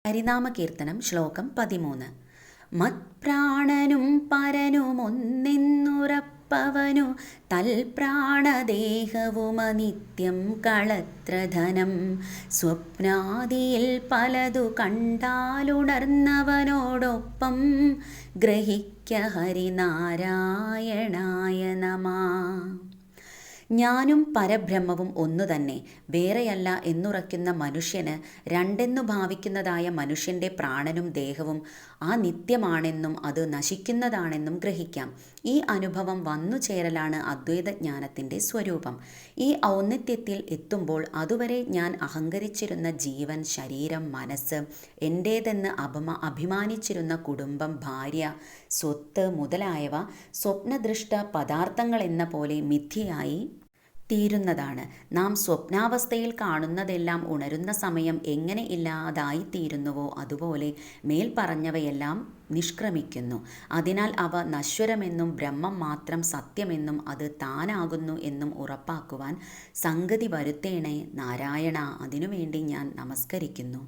ഹരിനാമകീർത്തനം ശ്ലോകം 13. മത്പ്രാണനും പരനുമൊന്നെന്നുറപ്പവനു തൽപ്രാണദേഹവുമനിത്യം കളത്രധനം സ്വപ്നാദിയിൽ പലതു കണ്ടാലുണർന്നവനോടൊപ്പം ഗ്രഹിക്ക ഹരിനാരായണായ നമഃ. ഞാനും പരബ്രഹ്മവും ഒന്നുതന്നെ, വേറെയല്ല എന്നുറയ്ക്കുന്ന മനുഷ്യന് രണ്ടെന്നു ഭാവിക്കുന്നതായ മനുഷ്യൻ്റെ പ്രാണനും ദേഹവും ആ നിത്യമാണെന്നും അത് നശിക്കുന്നതാണെന്നും ഗ്രഹിക്കാം. ഈ അനുഭവം വന്നു ചേരലാണ് അദ്വൈതജ്ഞാനത്തിൻ്റെ സ്വരൂപം. ഈ ഔന്നത്യത്തിൽ എത്തുമ്പോൾ അതുവരെ ഞാൻ അഹങ്കരിച്ചിരുന്ന ജീവൻ, ശരീരം, മനസ്സ്, എൻ്റേതെന്ന് അഭിമാനിച്ചിരുന്ന കുടുംബം, ഭാര്യ, സ്വത്ത് മുതലായവ സ്വപ്നദൃഷ്ട പദാർത്ഥങ്ങളെന്ന പോലെ മിഥ്യയായി തീരുന്നതാണ്. നാം സ്വപ്നാവസ്ഥയിൽ കാണുന്നതെല്ലാം ഉണരുന്ന സമയം എങ്ങനെ ഇല്ലാതായിത്തീരുന്നുവോ അതുപോലെ മേൽപ്പറഞ്ഞവയെല്ലാം നിഷ്ക്രമിക്കുന്നു. അതിനാൽ അവ നശ്വരമെന്നും ബ്രഹ്മം മാത്രം സത്യമെന്നും അത് താനാകുന്നു എന്നും ഉറപ്പാക്കുവാൻ സംഗതി വരുത്തേണേ നാരായണ. അതിനുവേണ്ടി ഞാൻ നമസ്കരിക്കുന്നു.